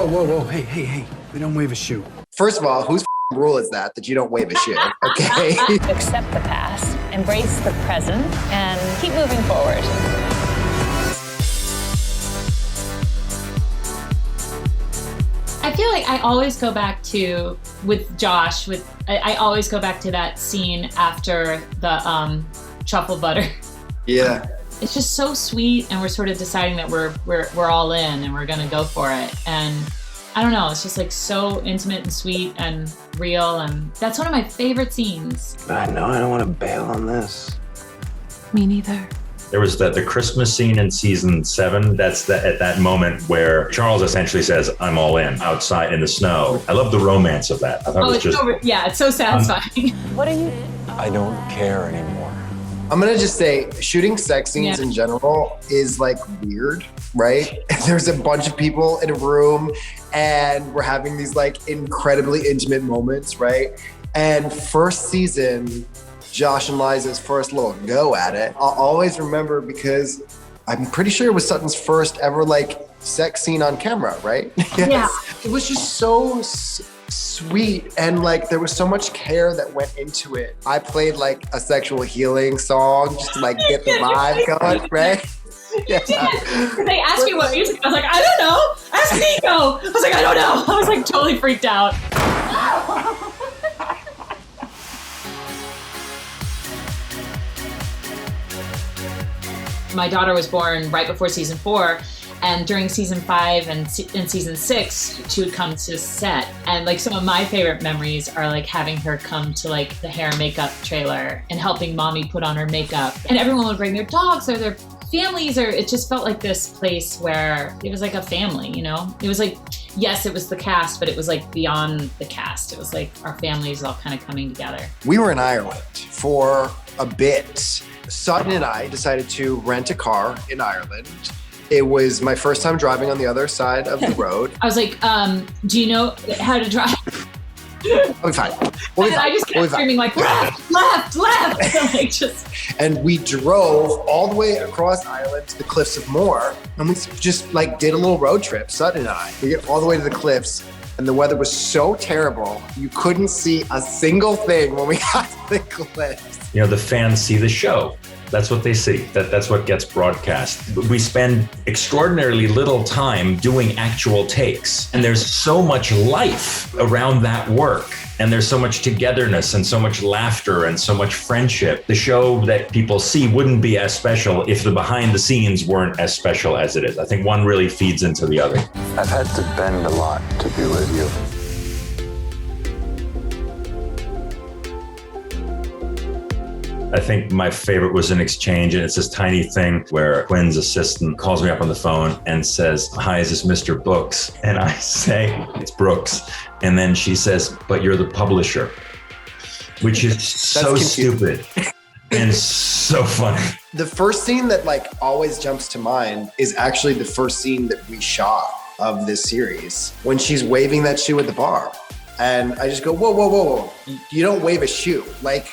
whoa. Hey. We don't wave a shoe. First of all, whose rule is that you don't wave a shoe, okay? Accept the past, embrace the present, and keep moving forward. I feel like I always go back to, with Josh, I always go back to that scene after the truffle butter. Yeah. It's just so sweet, and we're sort of deciding that we're all in and we're gonna go for it. And I don't know, it's just like so intimate and sweet and real, and that's one of my favorite scenes. I know, I don't want to bail on this. Me neither. There was the Christmas scene in season 7. That's at that moment where Charles essentially says, "I'm all in," outside in the snow. I love the romance of that. I thought it was just it's so satisfying. What are you? I don't care anymore. I'm gonna just say, shooting sex scenes in general is like weird, right? There's a bunch of people in a room and we're having these like incredibly intimate moments, right? And first season, Josh and Liza's first little go at it, I'll always remember because I'm pretty sure it was Sutton's first ever like sex scene on camera, right? Yes. Yeah. It was just so sweet, and like there was so much care that went into it. I played like a sexual healing song just to like get the vibe going, right? Yeah. They asked me what music. I was like, I don't know. Ask Nico. I was like, I don't know. I was like totally freaked out. My daughter was born right before season 4. And during season 5 and in season 6, she would come to set. And like some of my favorite memories are like having her come to like the hair and makeup trailer and helping mommy put on her makeup. And everyone would bring their dogs or their families, or it just felt like this place where it was like a family, you know? It was like, yes, it was the cast, but it was like beyond the cast. It was like our families all kind of coming together. We were in Ireland for a bit. Sutton and I decided to rent a car in Ireland. It was my first time driving on the other side of the road. I was like, do you know how to drive? We'll be fine. We'll be fine. I just kept screaming like, left. Like just. And we drove all the way across Ireland to the cliffs of Moher. And we just like did a little road trip, Sutton and I. We get all the way to the cliffs and the weather was so terrible. You couldn't see a single thing when we got to the cliffs. You know, the fans see the show. That's what they see. That's what gets broadcast. We spend extraordinarily little time doing actual takes. And there's so much life around that work. And there's so much togetherness and so much laughter and so much friendship. The show that people see wouldn't be as special if the behind the scenes weren't as special as it is. I think one really feeds into the other. I've had to bend a lot to be with you. I think my favorite was an exchange, and it's this tiny thing where Quinn's assistant calls me up on the phone and says, "Hi, is this Mr. Brooks?" And I say, "It's Brooks." And then she says, "But you're the publisher," which is so stupid and so funny. The first scene that like always jumps to mind is actually the first scene that we shot of this series, when she's waving that shoe at the bar. And I just go, whoa. You don't wave a shoe. Like,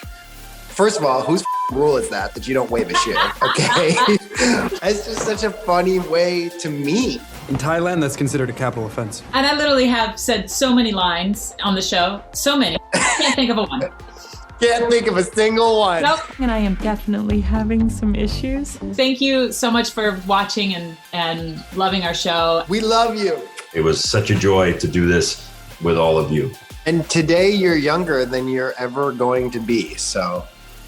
first of all, whose rule is that you don't wave a shoe, okay? It's just such a funny way to meet. In Thailand, that's considered a capital offense. And I literally have said so many lines on the show, so many. I can't think of a one. Can't think of a single one. Nope. And I am definitely having some issues. Thank you so much for watching and loving our show. We love you. It was such a joy to do this with all of you. And today you're younger than you're ever going to be, so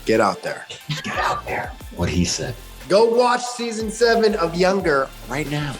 get out there. Get out there. What he said. Go watch season 7 of Younger right now.